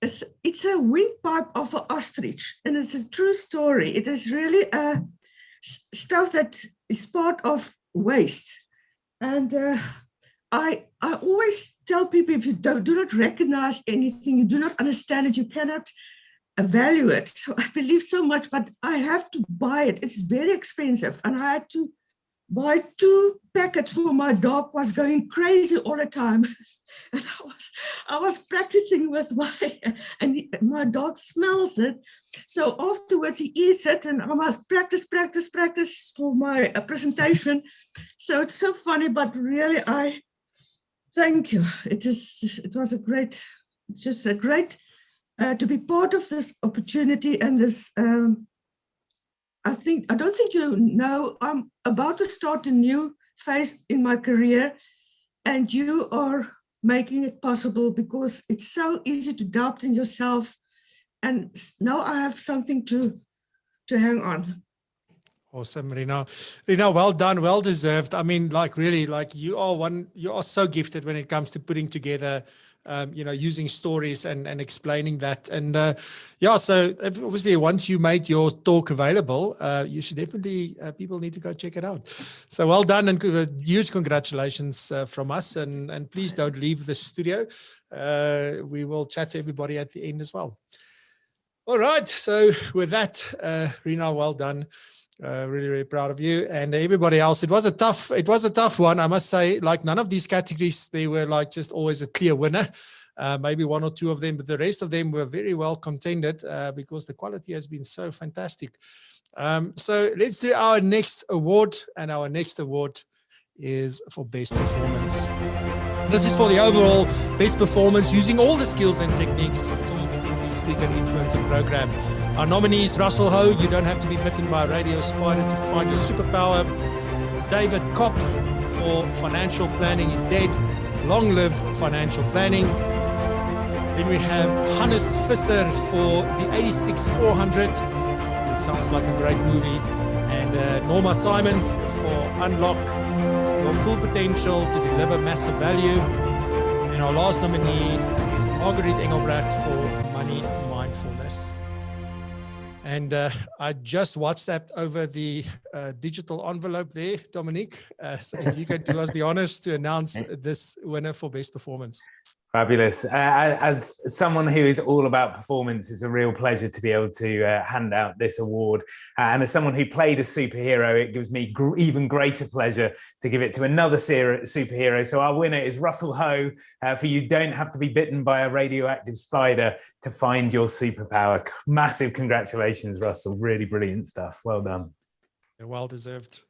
It's a windpipe of an ostrich, and it's a true story. It is really stuff that is part of waste. And I always tell people, if you do not recognize anything, you do not understand it, you cannot value it. So I believe so much, but I have to buy it. It's very expensive. And I had to buy 2 packets for my dog, was going crazy all the time. And I was practicing with my dog smells it. So afterwards he eats it, and I must practice for my presentation. So it's so funny, but really thank you. It was a great to be part of this opportunity and this. I don't think you know, I'm about to start a new phase in my career, and you are making it possible, because it's so easy to doubt in yourself. And now I have something to hang on. Awesome, Rena. Rena, well done, well deserved. I mean, really, you are so gifted when it comes to putting together, using stories and explaining that. And so obviously once you make your talk available, you should definitely, people need to go check it out. So well done, and huge congratulations from us. And please don't leave the studio. We will chat to everybody at the end as well. All right. So with that, Rena, well done. Really, really proud of you, and everybody else. It was a tough one, I must say. Like, none of these categories, they were like just always a clear winner. Maybe 1 or 2 of them, but the rest of them were very well contended because the quality has been so fantastic. So let's do our next award, and our next award is for best performance. This is for the overall best performance using all the skills and techniques taught in the Speak and Influencer program. Our nominees: Russell Ho, you don't have to be bitten by a radio spider to find your superpower. David Kopp for financial planning is dead. Long live financial planning. Then we have Hannes Visser for the 86-400. Sounds like a great movie. And Norma Simons for Unlock Your Full Potential to Deliver Massive Value. And our last nominee is Marguerite Engelbrecht for Money Mindfulness. And I just WhatsApped over the digital envelope there, Dominique. So if you can do us the honors to announce this winner for best performance. Fabulous. As someone who is all about performance, it's a real pleasure to be able to hand out this award. And as someone who played a superhero, it gives me even greater pleasure to give it to another superhero. So our winner is Russell Ho for You Don't Have to Be Bitten by a Radioactive Spider to Find Your Superpower. Massive congratulations, Russell. Really brilliant stuff. Well done. Well deserved.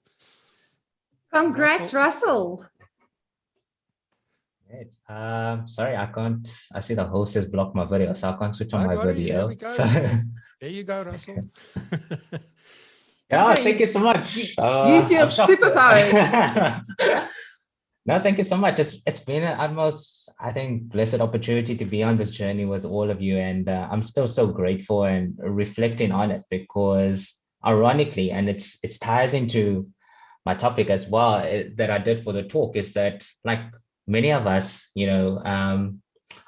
Congrats, Russell. Great. Sorry, I can't. I see the host has blocked my video, so I can't switch on my video. So there you go, Russell. Yeah, thank you so much. Use your superpower. No, thank you so much. It's been an utmost, I think, blessed opportunity to be on this journey with all of you. And I'm still so grateful and reflecting on it, because ironically, and it ties into my topic as well, that I did for the talk, is that like many of us, I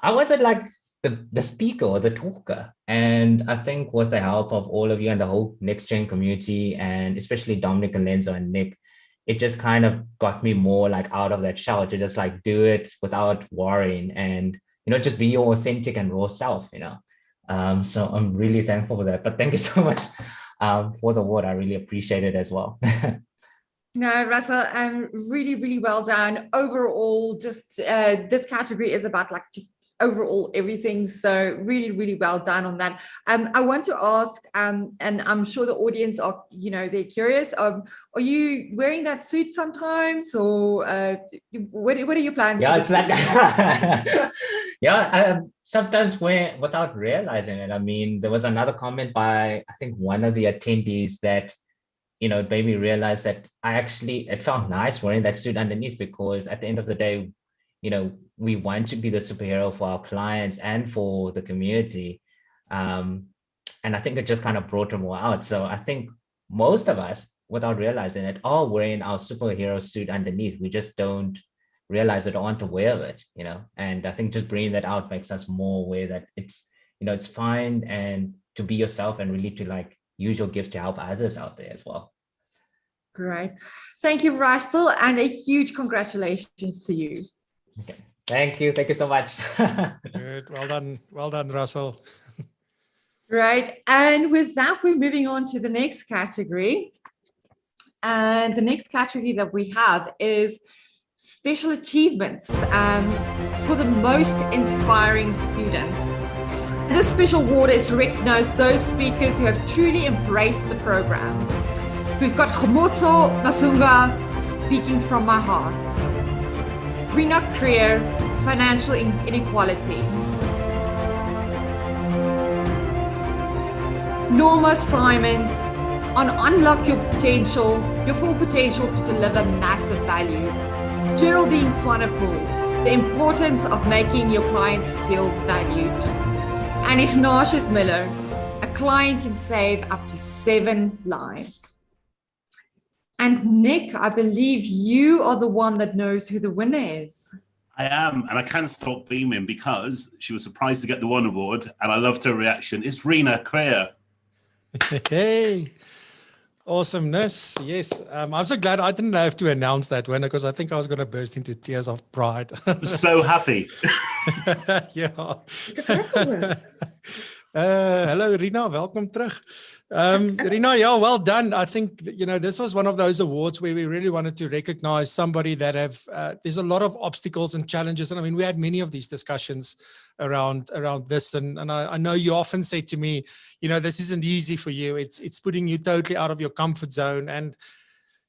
wasn't like the speaker or the talker. And I think with the help of all of you and the whole Next Gen community, and especially Dominic and Lenzo and Nick, it just kind of got me more like out of that shell to just like do it without worrying and, just be your authentic and raw self, So I'm really thankful for that. But thank you so much for the award. I really appreciate it as well. No, Russell, really, really well done. Overall, just this category is about like just overall everything. So really, really well done on that. I want to ask, and I'm sure the audience are, they're curious. Are you wearing that suit sometimes, or what are your plans? Yeah, it's like, sometimes without realizing it. I mean, there was another comment by, I think, one of the attendees that, it made me realize that it felt nice wearing that suit underneath, because at the end of the day, we want to be the superhero for our clients and for the community. And I think it just kind of brought them more out. So I think most of us, without realizing it, are wearing our superhero suit underneath. We just don't realize it or aren't aware of it, and I think just bringing that out makes us more aware that it's, it's fine, and to be yourself and really to like use your gift to help others out there as well. Great. Thank you, Russell, and a huge congratulations to you. Okay. Thank you. Thank you so much. Good. Well done. Well done, Russell. Right. And with that, we're moving on to the next category. And the next category that we have is special achievements for the most inspiring student. This special award is to recognize those speakers who have truly embraced the program. We've got Khomotso Masunga, Speaking from My Heart. Rena Creer, Financial Inequality. Norma Simons, on Unlock Your Potential, Your Full Potential to Deliver Massive Value. Geraldine Swanepoel, The Importance of Making Your Clients Feel Valued. And Ignatius Miller, A Client Can Save Up to 7 Lives. And Nick, I believe you are the one that knows who the winner is. I am, and I can't stop beaming because she was surprised to get the one award, and I loved her reaction. It's Rena Creer. Hey, awesomeness. Yes, I'm so glad I didn't have to announce that winner, because I think I was going to burst into tears of pride. I'm so happy. Yeah. Hello, Rena. Welcome terug. Rena, yeah, well done. I think, this was one of those awards where we really wanted to recognize somebody that there's a lot of obstacles and challenges. And I mean, we had many of these discussions around this. And I know you often say to me, this isn't easy for you. It's putting you totally out of your comfort zone. And,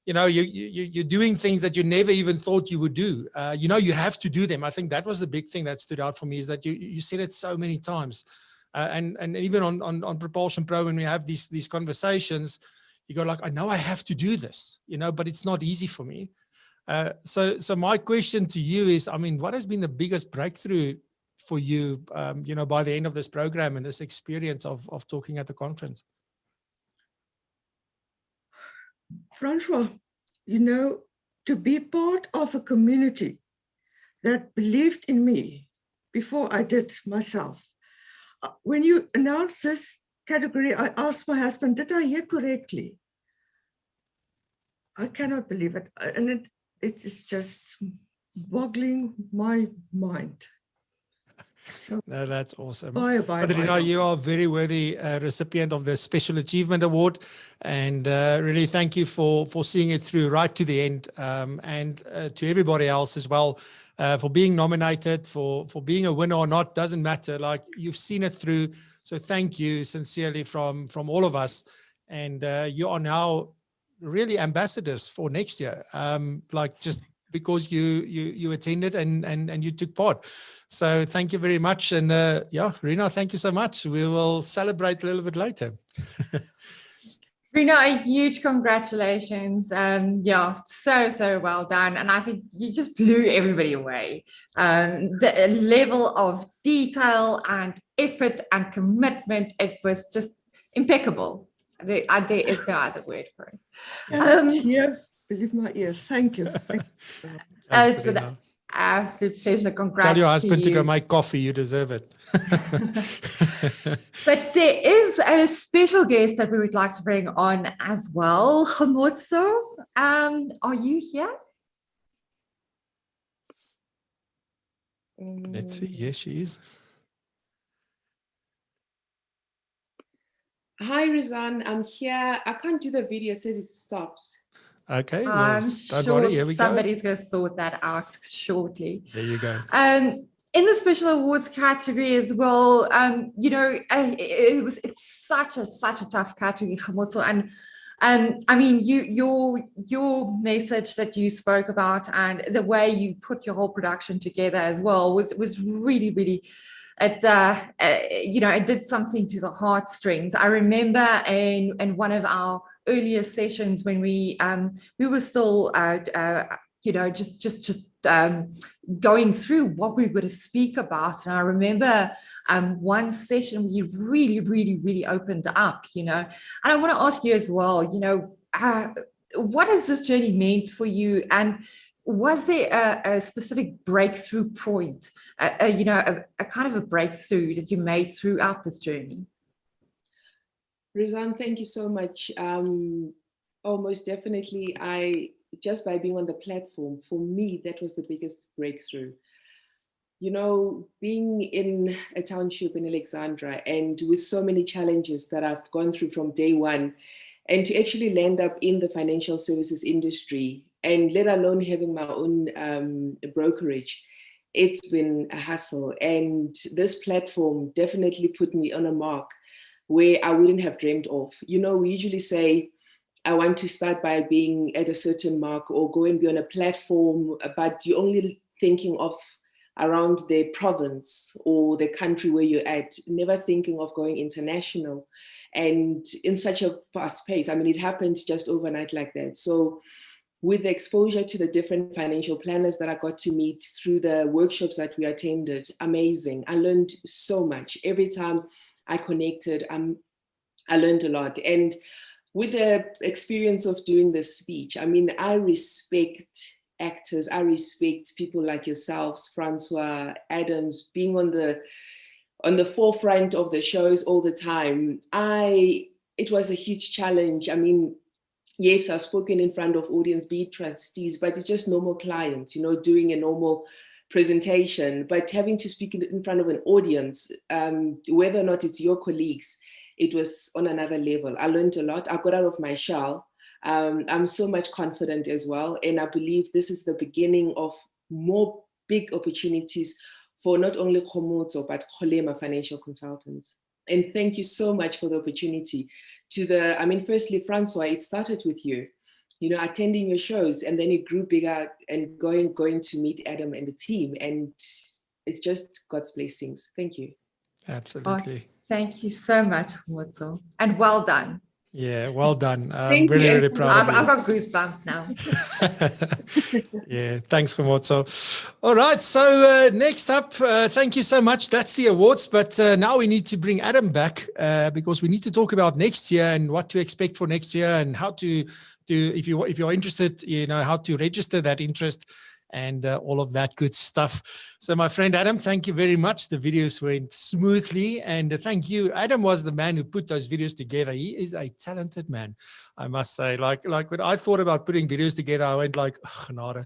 you're doing things that you never even thought you would do. You have to do them. I think that was the big thing that stood out for me, is that you said it so many times. And even on PROpulsion Pro, when we have these conversations, you go like, I know I have to do this, but it's not easy for me. So my question to you is, I mean, what has been the biggest breakthrough for you, by the end of this program and this experience of talking at the conference? Francois, to be part of a community that believed in me before I did myself. When you announced this category, I asked my husband, did I hear correctly? I cannot believe it. And it is just boggling my mind. So, no, that's awesome. But you are a very worthy recipient of the Special Achievement Award, and really thank you for seeing it through right to the end, and to everybody else as well. For being nominated, for being a winner or not, doesn't matter. Like, you've seen it through. So thank you sincerely from all of us. And you are now really ambassadors for next year. Just because you attended and you took part. So thank you very much. And Rena, thank you so much. We will celebrate a little bit later. Rena, a huge congratulations. Yeah, so well done. And I think you just blew everybody away. The level of detail and effort and commitment, it was just impeccable. There is no other word for it. Yeah, believe my ears. Thank you. Thanks, It's an Rena. absolute pleasure. Congrats. Tell your husband to go you. make coffee. You deserve it. But there is a special guest that we would like to bring on as well. Khomotso, are you here? Let's see. Yes, she is. Hi, Rizan. I'm here. I can't do the video. It says it stops. Okay. Well, I'm don't sure worry. Here we go. somebody's going to sort that out shortly. There you go. In the special awards category as well, you know, it's such a tough category, Khomotso, and I mean, your message that you spoke about and the way you put your whole production together as well was really it you know, it did something to the heartstrings. I remember in one of our earlier sessions when we were still you know, just going through what we were to speak about. And I remember one session we really opened up, you know. And I want to ask you as well, you know, what has this journey meant for you? And was there a specific breakthrough point, you know, a kind of a breakthrough that you made throughout this journey? Rizan, thank you so much. Most definitely, just by being on the platform, for me, that was the biggest breakthrough. You know, being in a township in Alexandra and with so many challenges that I've gone through from day one, and to actually land up in the financial services industry, and let alone having my own brokerage, it's been a hassle. And this platform definitely put me on a mark where I wouldn't have dreamed of. You know, we usually say, I want to start by being at a certain mark or go and be on a platform, but you're only thinking of around the province or the country where you're at, never thinking of going international and in such a fast pace. I mean, it happened just overnight like that. So with the exposure to the different financial planners that I got to meet through the workshops that we attended, amazing. I learned so much. Every time I connected, I learned a lot. And with the experience of doing this speech, I mean, I respect actors, I respect people like yourselves, Francois, Adams, being on the forefront of the shows all the time. It was a huge challenge. I mean, yes, I've spoken in front of audience, be it trustees, but it's just normal clients, you know, doing a normal presentation, but having to speak in front of an audience, whether or not it's your colleagues, it was on another level. I learned a lot. I got out of my shell. I'm so much confident as well. And I believe this is the beginning of more big opportunities for not only Khomotso, but Kholema Financial Consultants. And thank you so much for the opportunity. Firstly, Francois, it started with you, you know, attending your shows, and then it grew bigger and going to meet Adam and the team. And it's just God's blessings. Thank you. Absolutely. Oh, thank you so much, Khomotso, and well done. Yeah, well done. I'm really proud of you. I've got goosebumps now. Yeah, thanks, Khomotso. All right, so next up, thank you so much. That's the awards, but now we need to bring Adam back because we need to talk about next year and what to expect for next year and how to do, if you're interested, you know, how to register that interest and all of that good stuff. So my friend Adam, thank you very much. The videos went smoothly, and thank you. Adam was the man who put those videos together. He is a talented man, I must say. Like when I thought about putting videos together, I went like, genade.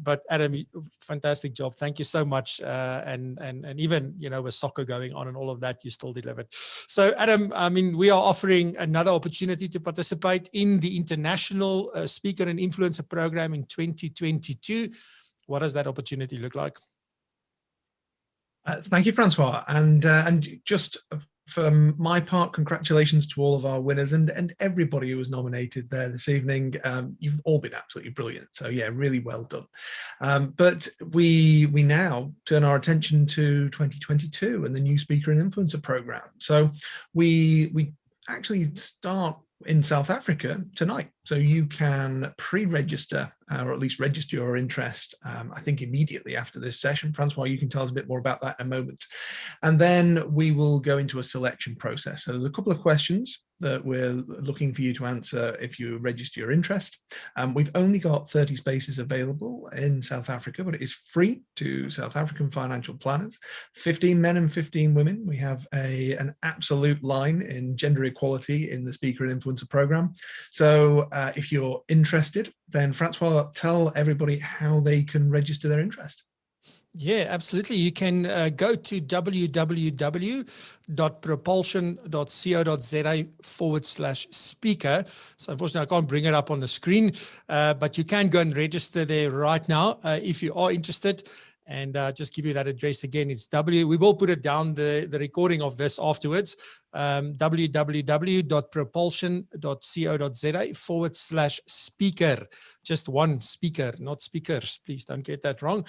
But Adam, fantastic job. Thank you so much. And even, you know, with soccer going on and all of that, you still delivered. So Adam, I mean, we are offering another opportunity to participate in the International Speaker and Influencer Program in 2022. What does that opportunity look like? Thank you, Francois. And just for my part, congratulations to all of our winners and everybody who was nominated there this evening. You've all been absolutely brilliant. So yeah, really well done. But we now turn our attention to 2022 and the new Speaker and Influencer Program. So we actually start in South Africa tonight. So you can pre-register, or at least register your interest, I think immediately after this session. Francois, you can tell us a bit more about that in a moment. And then we will go into a selection process. So there's a couple of questions that we're looking for you to answer if you register your interest. We've only got 30 spaces available in South Africa, but it is free to South African financial planners, 15 men and 15 women. We have an absolute line in gender equality in the Speaker and Influencer program. So if you're interested, then Francois, tell everybody how they can register their interest. Yeah, absolutely. You can go to www.propulsion.co.za/speaker. So unfortunately, I can't bring it up on the screen, but you can go and register there right now if you are interested. And just give you that address again. It's we will put it down, the recording of this afterwards. www.propulsion.co.za/speaker. Just one speaker, not speakers. Please don't get that wrong.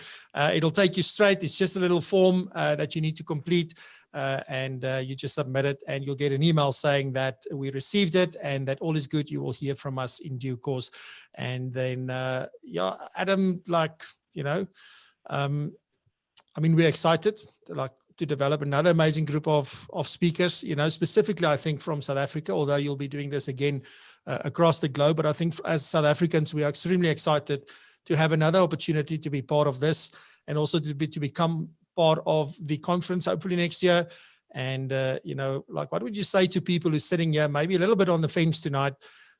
It'll take you straight. It's just a little form that you need to complete. And you just submit it, and you'll get an email saying that we received it and that all is good. You will hear from us in due course. And then, yeah, Adam, I mean, we're excited to develop another amazing group of speakers, specifically, I think, from South Africa, although you'll be doing this again across the globe. But I think as South Africans, we are extremely excited to have another opportunity to be part of this, and also to become part of the conference, hopefully next year. And, what would you say to people who are sitting here, maybe a little bit on the fence tonight?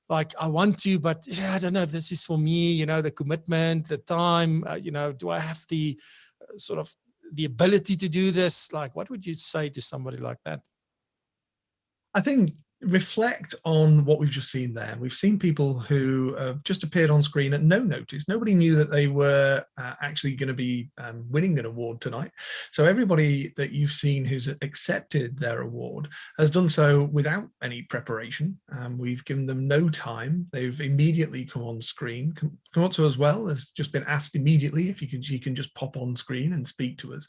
Like, I want to, but yeah, I don't know if this is for me, the commitment, the time, do I have the sort of the ability to do this? Like, what would you say to somebody like that? I think reflect on what we've just seen there. We've seen people who have just appeared on screen at no notice. Nobody knew that they were actually going to be winning an award tonight. So everybody that you've seen who's accepted their award has done so without any preparation. We've given them no time. They've immediately come on screen, come up to us well, has just been asked immediately if you can just pop on screen and speak to us.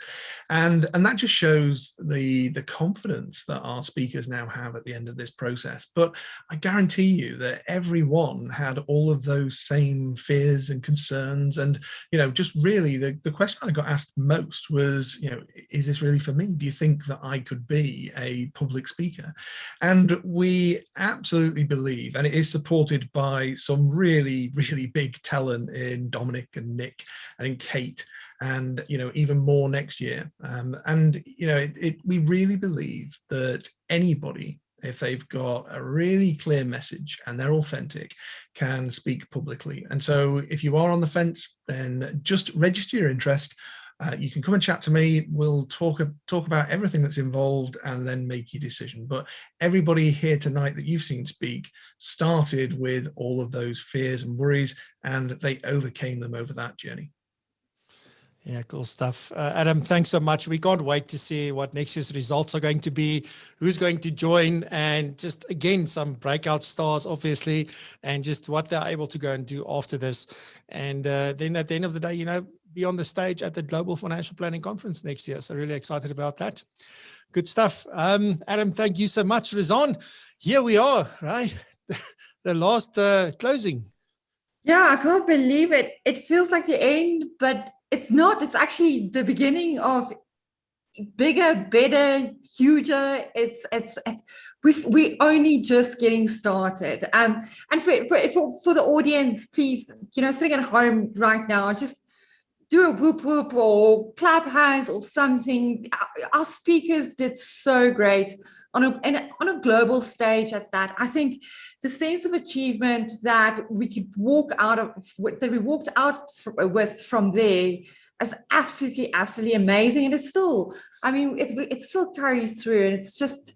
And that just shows the confidence that our speakers now have at the end of this process. But I guarantee you that everyone had all of those same fears and concerns. And, just really the question I got asked most was, is this really for me? Do you think that I could be a public speaker? And we absolutely believe, and it is supported by some really, really big talent in Dominic and Nick and in Kate, and even more next year. We really believe that anybody, if they've got a really clear message and they're authentic, can speak publicly. And so if you are on the fence, then just register your interest. You can come and chat to me. We'll talk about everything that's involved and then make your decision. But everybody here tonight that you've seen speak started with all of those fears and worries, and they overcame them over that journey. Yeah, cool stuff. Adam, thanks so much. We can't wait to see what next year's results are going to be, who's going to join, and just, again, some breakout stars, obviously, and just what they're able to go and do after this. And then at the end of the day, be on the stage at the Global Financial Planning Conference next year. So really excited about that. Good stuff. Adam, thank you so much. Rizan, here we are, right? The last closing. Yeah, I can't believe it. It feels like the end, but it's not. It's actually the beginning of bigger, better, huger. We're only just getting started. And for the audience, please, sitting at home right now, just do a whoop whoop or clap hands or something. Our speakers did so great on a global stage at that. I think the sense of achievement that we walked out with from there is absolutely, absolutely amazing. And it's still, it still carries through, and it's just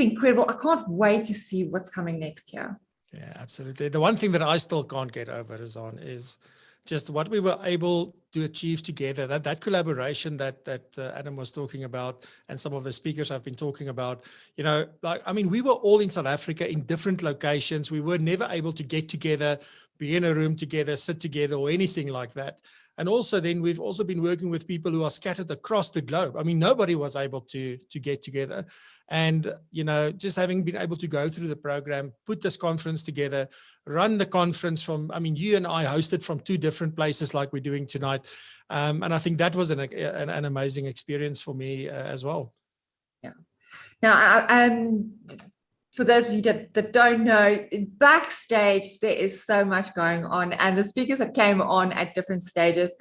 incredible. I can't wait to see what's coming next year. Yeah, absolutely. The one thing that I still can't get over is just what we were able to achieve together, that collaboration that Adam was talking about, and some of the speakers I've been talking about, we were all in South Africa in different locations. We were never able to get together, be in a room together, sit together, or anything like that. And also then we've also been working with people who are scattered across the globe. I mean, nobody was able to get together. And, you know, just having been able to go through the program, put this conference together, run the conference from, I mean, you and I hosted from 2 different places like we're doing tonight. And I think that was an amazing experience for me as well. Yeah. Now, for those of you that don't know, backstage, there is so much going on, and the speakers that came on at different stages,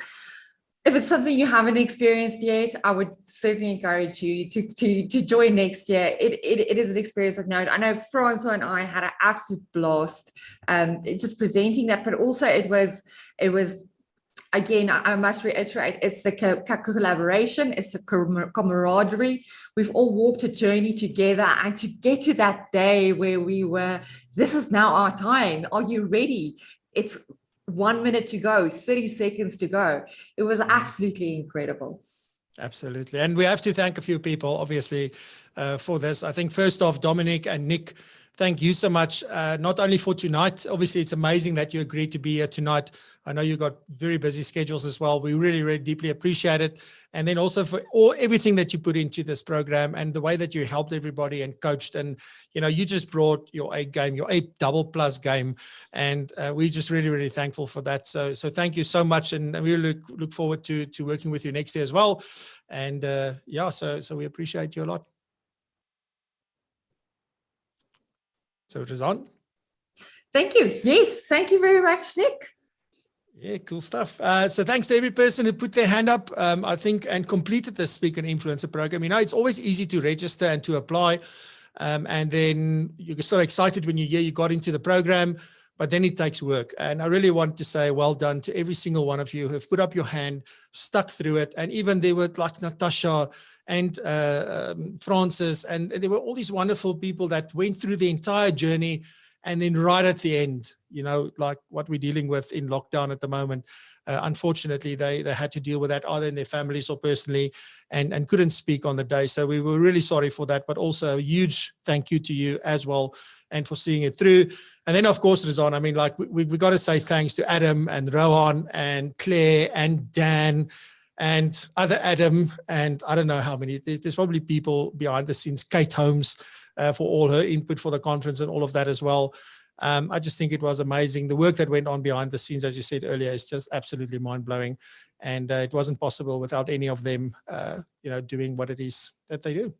if it's something you haven't experienced yet, I would certainly encourage you to join next year. It is an experience of note. I know Francois and I had an absolute blast just presenting that, but also it was again, I must reiterate, it's the collaboration, it's the camaraderie. We've all walked a journey together, and to get to that day where we were, this is now our time. Are you ready? It's 1 minute to go, 30 seconds to go. It was absolutely incredible. Absolutely. And we have to thank a few people, obviously, for this. I think first off, Dominic and Nick, thank you so much, not only for tonight. Obviously, it's amazing that you agreed to be here tonight. I know you've got very busy schedules as well. We really, really deeply appreciate it. And then also for everything that you put into this program and the way that you helped everybody and coached. And, you know, you just brought your A game, your A double plus game. And we're just really, really thankful for that. So thank you so much. And we look forward to working with you next year as well. And yeah, so we appreciate you a lot. So it is on. Thank you. Yes, thank you very much, Nick. Yeah, cool stuff. So thanks to every person who put their hand up, I think, and completed the Speaker and Influencer program. You know, it's always easy to register and to apply. And then you're so excited when you hear you got into the program, but then it takes work. And I really want to say well done to every single one of you who have put up your hand, stuck through it. And even there were like Natasha and Francis, and there were all these wonderful people that went through the entire journey. And then right at the end, you know, like what we're dealing with in lockdown at the moment, unfortunately, they had to deal with that either in their families or personally and couldn't speak on the day. So we were really sorry for that, but also a huge thank you to you as well and for seeing it through. And then, of course, Rizwan, I mean, like we got to say thanks to Adam and Rohan and Claire and Dan and other Adam, and I don't know how many, there's probably people behind the scenes, Kate Holmes, for all her input for the conference and all of that as well. I just think it was amazing. The work that went on behind the scenes, as you said earlier, is just absolutely mind-blowing. And it wasn't possible without any of them, you know, doing what it is that they do.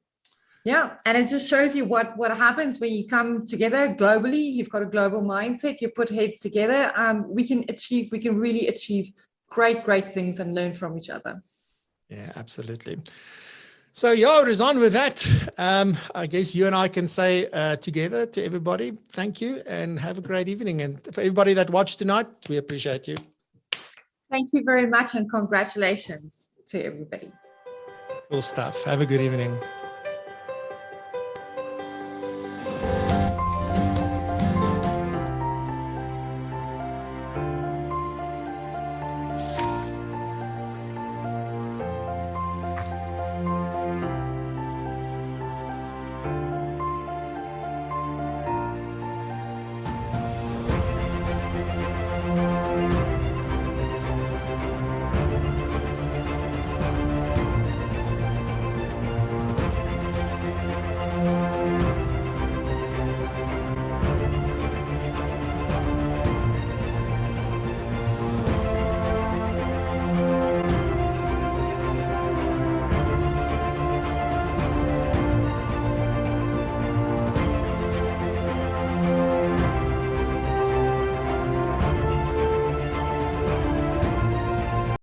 Yeah, and it just shows you what happens when you come together globally. You've got a global mindset, you put heads together. We can really achieve great things and learn from each other. Yeah, absolutely. So yeah, Rizwan, with that, I guess you and I can say together to everybody, thank you and have a great evening. And for everybody that watched tonight, we appreciate you. Thank you very much and congratulations to everybody. Cool stuff. Have a good evening.